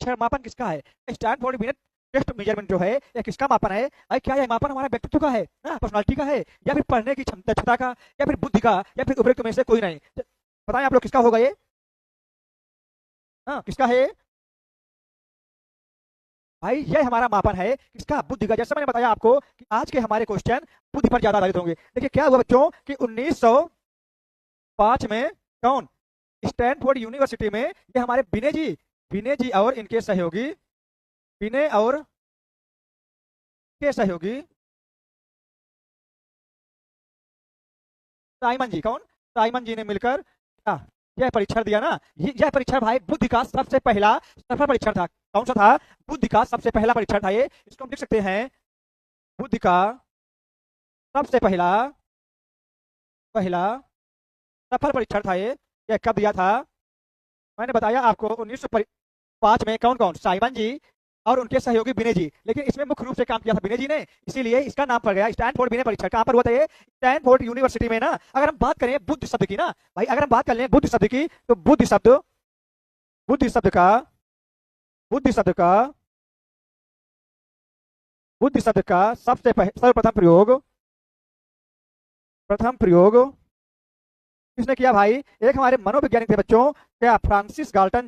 परीक्षण मापन किसका है? स्टैनफोर्ड बिनेट टेस्ट मेजरमेंट जो है यह किसका मापन है? अरे क्या यह मापन हमारा व्यक्तित्व का है, पर्सनालिटी का है, या फिर पढ़ने की दक्षता का, या फिर बुद्धि का, या फिर उपयुक्त में से कोई नहीं? बताएं आप लोग किसका होगा ये? किसका है भाई? यह हमारा मापन है किसका? बुद्धि का। जैसे मैंने बताया आपको कि आज के हमारे क्वेश्चन बुद्धि पर ज्यादा आधारित होंगे। देखिए क्या हुआ बच्चों कि 1905 में कौन स्टैनफोर्ड यूनिवर्सिटी में ये हमारे विनय जी और इनके सहयोगी, विनय और के सहयोगी साइमन जी, कौन? साइमन जी ने मिलकर यह परीक्षण दिया ना। यह परीक्षण भाई बुद्धि का सबसे पहला सफल परीक्षण था। कौन सा था? बुद्धि का सबसे पहला परीक्षण था ये। इसको हम लिख सकते हैं बुद्धि का सबसे पहला पहला सफल परीक्षण था ये। यह कब दिया था? मैंने बताया आपको 1905 में। कौन कौन? साइमन जी और उनके सहयोगी विनय जी। लेकिन इसमें मुख्य रूप से काम किया था विनय जी ने, इसीलिए इसका नाम पड़ गया स्टैनफोर्ड विनय परीक्षण। कहां पर हुआ था ये? स्टैनफोर्ड यूनिवर्सिटी में ना। अगर हम बात करें बुद्ध शब्द की ना भाई, अगर हम बात कर लें बुद्ध शब्द की, तो बुद्धि शब्द का बुद्धि शब्द का बुद्धि शब्द का सर्वप्रथम प्रयोग किसने किया भाई? एक हमारे मनोवैज्ञानिक थे बच्चों, क्या? फ्रांसिस गाल्टन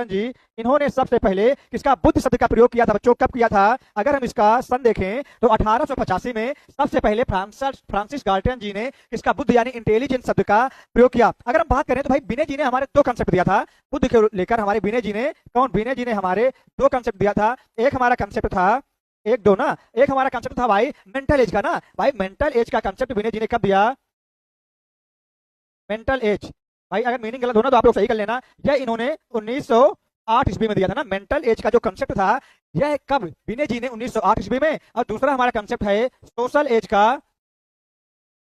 जी। इन्होंने सबसे पहले किसका बुद्ध शब्द का प्रयोग किया था बच्चों? कब किया था? अगर हम इसका सन देखें तो 1885 में सबसे पहले फ्रांसिस गाल्टन जी ने किसका बुद्ध यानी इंटेलिजेंस शब्द का प्रयोग किया। अगर हम बात करें तो भाई विनय जी ने हमारे दो कंसेप्ट दिया था बुद्ध के लेकर। हमारे विनय जी ने विनय जी ने हमारे दो कंसेप्ट दिया था। एक हमारा कंसेप्ट था, एक हमारा कंसेप्ट था भाई मेंटल एज का ना। भाई मेंटल एज का कंसेप्ट विनय जी ने कब दिया? मेंटल एज भाई अगर मीनिंग गलत हो ना तो आप लोग सही कर लेना। यह इन्होंने 1908 ईस्वी में दिया था ना। मेंटल एज का जो कंसेप्ट था यह कब? विनय जी ने 1908 ईस्वी में। और दूसरा हमारा कंसेप्ट है सोशल एज का,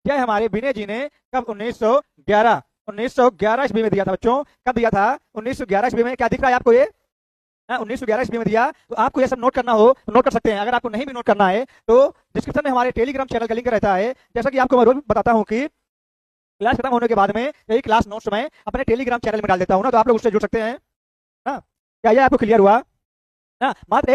यह हमारे विनय जी ने कब? 1911 ईस्वी में दिया था बच्चों। कब दिया था? 1911 ईस्वी में। क्या दिख रहा है आपको ये? 1911 ईस्वी में दिया। तो आपको ये सब नोट करना हो तो नोट कर सकते हैं। अगर आपको नहीं भी नोट करना है तो डिस्क्रिप्शन में हमारे टेलीग्राम चैनल का लिंक रहता है। जैसा कि आपको मैं रोज बताता हूँ कि क्लास खत्म होने के बाद में यही क्लास नोट्स मैं अपने टेलीग्राम चैनल में डाल देता हूँ ना, तो आप लोग उससे जुड़ सकते हैं ना। क्या ये आपको क्लियर हुआ ना? मात्र